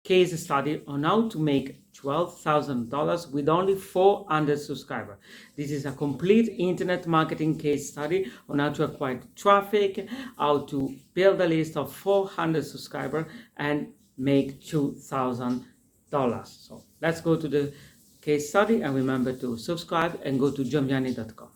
Case study on how to make $12,000 with only 400 subscribers. This is a complete internet marketing case study on how to acquire traffic, how to build a list of 400 subscribers and make $2,000. So let's go to the case study, and remember to subscribe and go to johnvianney.com.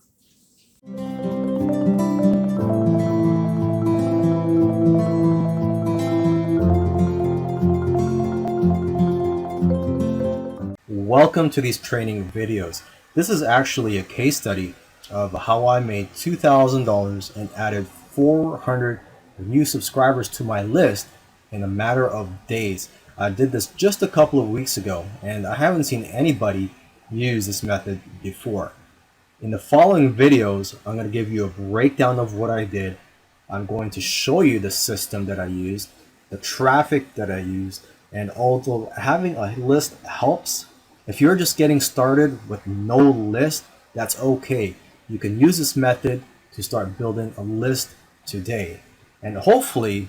Welcome to these training videos. This is actually a case study of how I made $2,000 and added 400 new subscribers to my list in a matter of days. I did this just a couple of weeks ago, and I haven't seen anybody use this method before. In the following videos, I'm going to give you a breakdown of what I did. I'm going to show you the system that I used, the traffic that I used, and although having a list helps, if you're just getting started with no list, that's okay. You can use this method to start building a list today. And hopefully,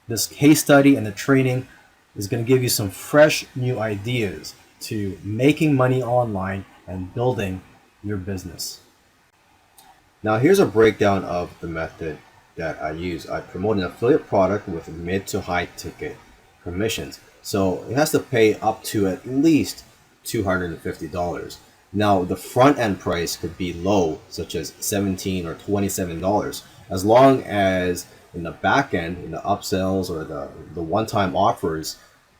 this case study and the training is going to give you some fresh new ideas to making money online and building your business. Now here's a breakdown of the method that I use. I promote an affiliate product with mid to high ticket commissions. So it has to pay up to at least $250. Now the front end price could be low, such as $17 or $27, as long as in the back end, in the upsells or the one-time offers,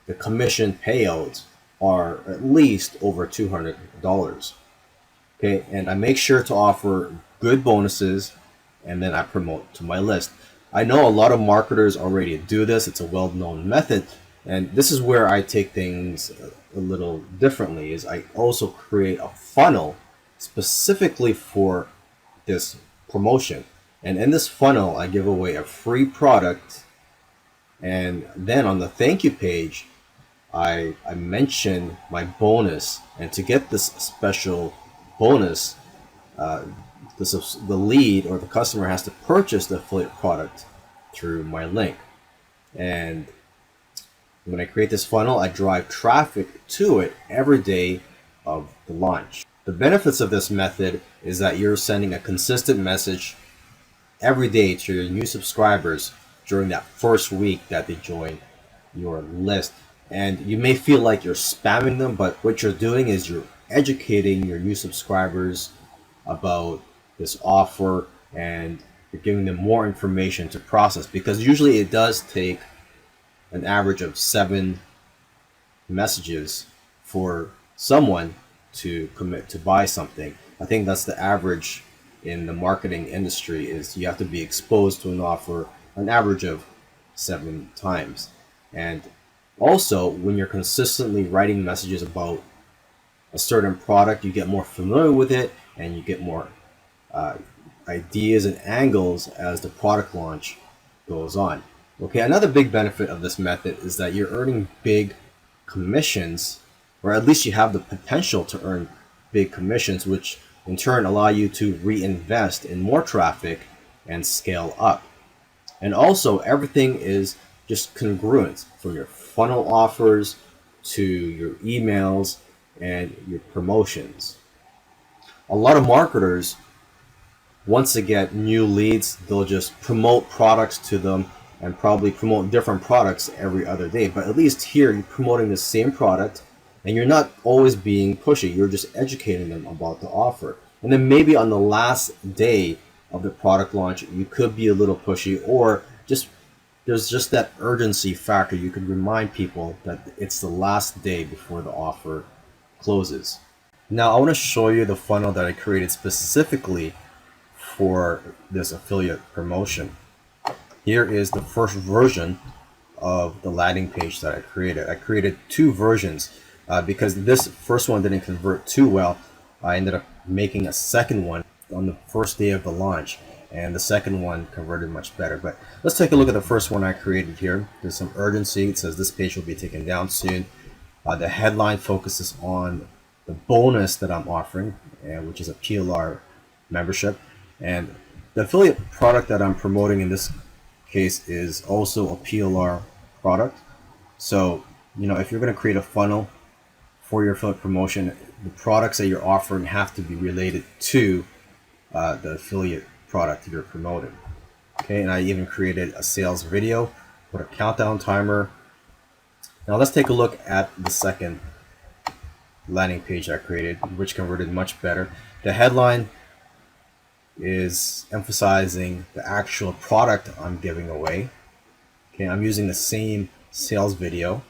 the commission payouts are at least over $200. Okay, and I make sure to offer good bonuses, and then I promote to my list. I know a lot of marketers already do this. It's a well-known method, and this is where I take things a little differently. Is I also create a funnel specifically for this promotion, and in this funnel I give away a free product, and then on the thank you page I mention my bonus. And to get this special bonus, the lead or the customer has to purchase the affiliate product through my link. And when I create this funnel, I drive traffic to it every day of the launch. The benefits of this method is that you're sending a consistent message every day to your new subscribers during that first week that they join your list. And you may feel like you're spamming them, but what you're doing is you're educating your new subscribers about this offer, and you're giving them more information to process, because usually it does take an average of 7 messages for someone to commit to buy something. I think that's the average in the marketing industry, is you have to be exposed to an offer an average of 7 times. And also, when you're consistently writing messages about a certain product, you get more familiar with it, and you get more ideas and angles as the product launch goes on. Okay, another big benefit of this method is that you're earning big commissions, or at least you have the potential to earn big commissions, which in turn allow you to reinvest in more traffic and scale up. And also, everything is just congruent, from your funnel offers to your emails and your promotions. A lot of marketers, once they get new leads, they'll just promote products to them and probably promote different products every other day. But at least here, you're promoting the same product, and you're not always being pushy. You're just educating them about the offer. And then maybe on the last day of the product launch, you could be a little pushy, or just there's just that urgency factor. You could remind people that it's the last day before the offer closes. Now I want to show you the funnel that I created specifically for this affiliate promotion. Here is the first version of the landing page that I created. I created 2 versions because this first one didn't convert too well. I ended up making a second one on the first day of the launch, and the second one converted much better. But let's take a look at the first one I created here. There's some urgency. It says this page will be taken down soon. The headline focuses on the bonus that I'm offering, which is a PLR membership. And the affiliate product that I'm promoting in this case is also a PLR product. So, if you're going to create a funnel for your affiliate promotion, the products that you're offering have to be related to the affiliate product you're promoting. Okay, and I even created a sales video with a countdown timer. Now let's take a look at the second landing page I created, which converted much better. The headline is emphasizing the actual product I'm giving away. Okay, I'm using the same sales video.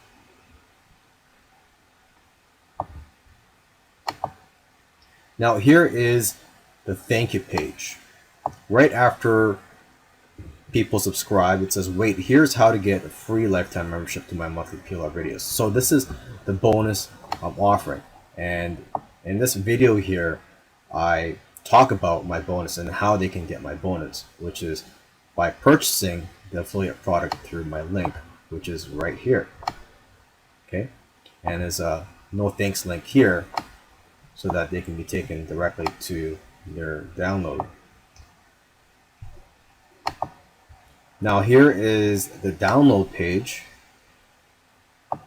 Now here is the thank you page. Right after people subscribe, it says, wait, here's how to get a free lifetime membership to my monthly PLR videos. So this is the bonus I'm offering. And in this video here, I talk about my bonus and how they can get my bonus, which is by purchasing the affiliate product through my link, which is right here. Okay, and there's a no thanks link here so that they can be taken directly to their download. Now here is the download page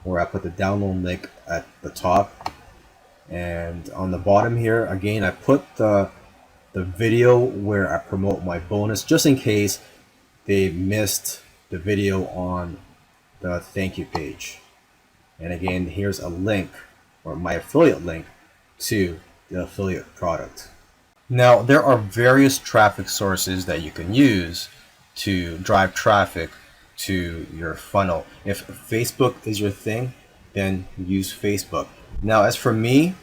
where I put the download link at the top, and on the bottom here again I put the video where I promote my bonus, just in case they missed the video on the thank you page. And again, here's a link, or my affiliate link, to the affiliate product. Now there are various traffic sources that you can use to drive traffic to your funnel. If Facebook is your thing, then use Facebook. Now as for me,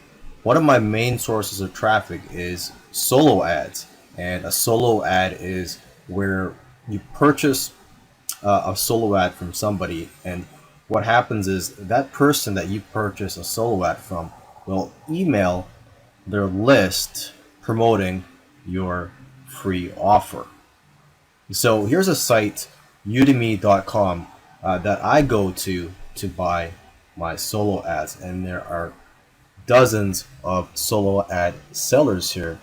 one of my main sources of traffic is solo ads. And a solo ad is where you purchase a solo ad from somebody, and what happens is that person that you purchase a solo ad from will email their list promoting your free offer. So here's a site, udemy.com, that I go to buy my solo ads, and there are dozens of solo ad sellers here.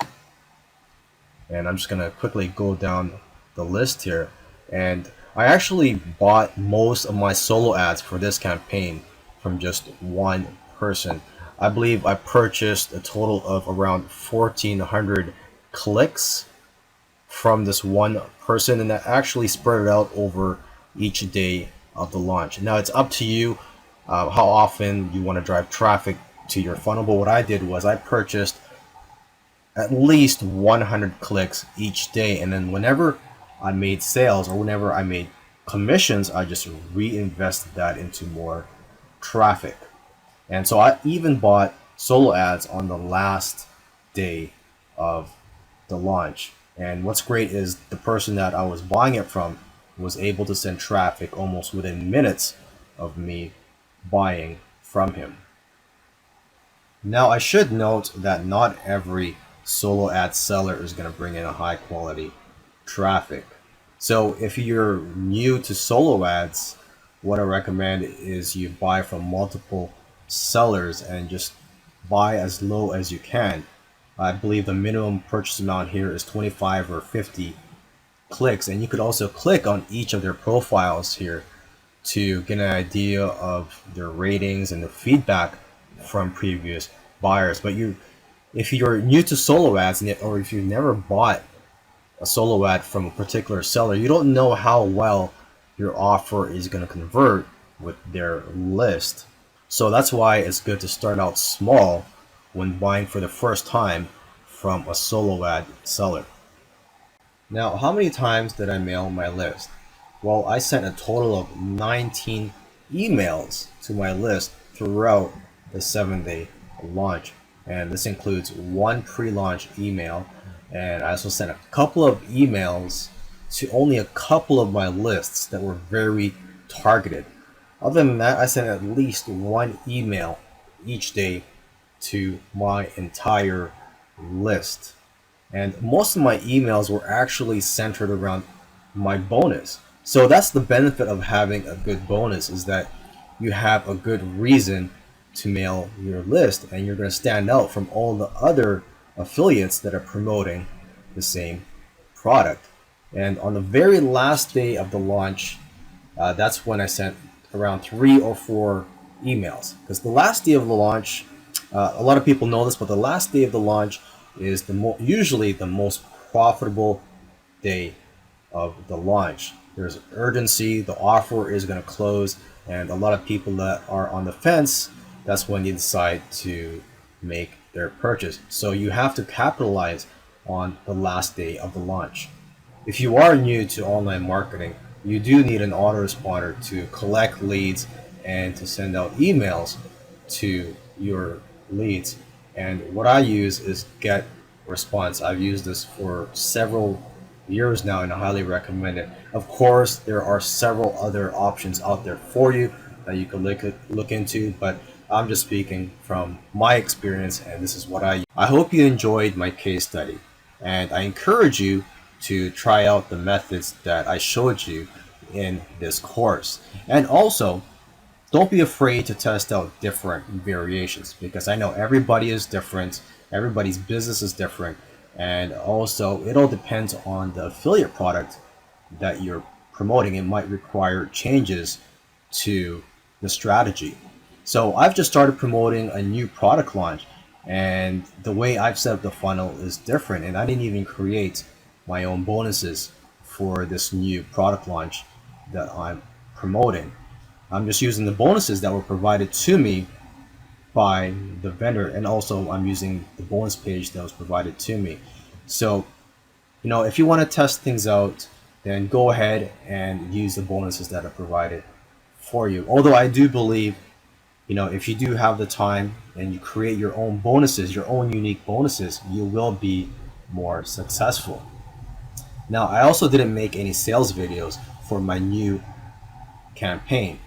And I'm just gonna quickly go down the list here, and I actually bought most of my solo ads for this campaign from just one person. I believe I purchased a total of around 1,400 clicks from this one person, and that actually spread it out over each day of the launch. Now it's up to you how often you want to drive traffic to your funnel, but what I did was I purchased at least 100 clicks each day, and then whenever I made sales or whenever I made commissions, I just reinvested that into more traffic. And so I even bought solo ads on the last day of the launch. And what's great is the person that I was buying it from was able to send traffic almost within minutes of me buying from him. Now I should note that not every solo ad seller is going to bring in a high quality traffic. So if you're new to solo ads, what I recommend is you buy from multiple sellers and just buy as low as you can. I believe the minimum purchase amount here is 25 or 50 clicks, and you could also click on each of their profiles here to get an idea of their ratings and the feedback from previous buyers. But if you're new to solo ads, or if you've never bought a solo ad from a particular seller, you don't know how well your offer is going to convert with their list. So that's why it's good to start out small when buying for the first time from a solo ad seller. Now, how many times did I mail my list? Well, I sent a total of 19 emails to my list throughout the 7-day launch. And this includes one pre-launch email, and I also sent a couple of emails to only a couple of my lists that were very targeted. Other than that, I sent at least one email each day to my entire list. And most of my emails were actually centered around my bonus. So that's the benefit of having a good bonus, is that you have a good reason to mail your list, and you're going to stand out from all the other affiliates that are promoting the same product. And on the very last day of the launch, that's when I sent around 3 or 4 emails. Because the last day of the launch, a lot of people know this, but the last day of the launch is usually the most profitable day of the launch. There's urgency, the offer is going to close, and a lot of people that are on the fence, that's when you decide to make their purchase. So you have to capitalize on the last day of the launch. If you are new to online marketing, you do need an autoresponder to collect leads and to send out emails to your leads. And what I use is GetResponse. I've used this for several years now and I highly recommend it. Of course, there are several other options out there for you that you can look into, but I'm just speaking from my experience and this is what I use. I hope you enjoyed my case study and I encourage you to try out the methods that I showed you in this course. And also, don't be afraid to test out different variations because I know everybody is different, everybody's business is different, and also it all depends on the affiliate product that you're promoting. It might require changes to the strategy. So I've just started promoting a new product launch and the way I've set up the funnel is different, and I didn't even create my own bonuses for this new product launch that I'm promoting. I'm just using the bonuses that were provided to me by the vendor, and also I'm using the bonus page that was provided to me. So, if you want to test things out, then go ahead and use the bonuses that are provided for you. Although I do believe, if you do have the time and you create your own bonuses, your own unique bonuses, you will be more successful. Now, I also didn't make any sales videos for my new campaign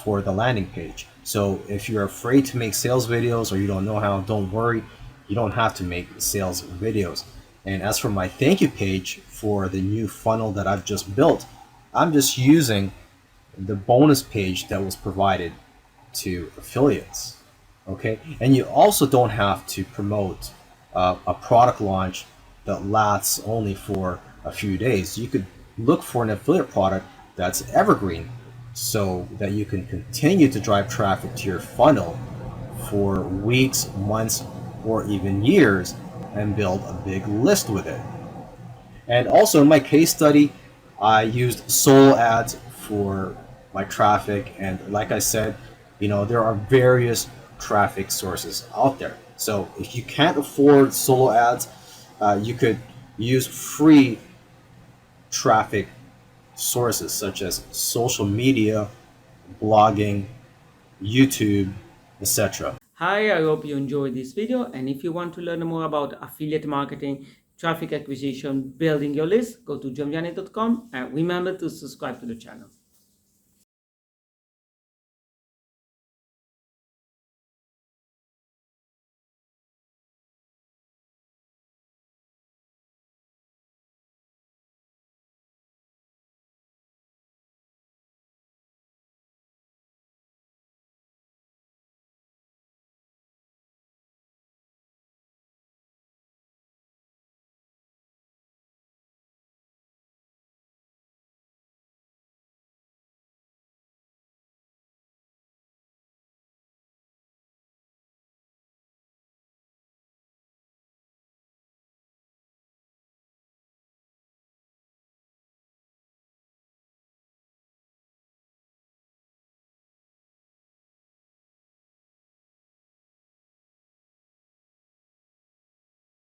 for the landing page. So if you're afraid to make sales videos or you don't know how, don't worry. You don't have to make sales videos. And as for my thank you page for the new funnel that I've just built, I'm just using the bonus page that was provided to affiliates. Okay, and you also don't have to promote a product launch that lasts only for a few days. You could look for an affiliate product that's evergreen so that you can continue to drive traffic to your funnel for weeks, months, or even years and build a big list with it. And also in my case study, I used solo ads for my traffic. And like I said, there are various traffic sources out there. So if you can't afford solo ads, you could use free traffic sources such as social media, blogging, YouTube, etc. Hi, I hope you enjoyed this video, and if you want to learn more about affiliate marketing, traffic acquisition, building your list, go to johnvianney.com and remember to subscribe to the channel.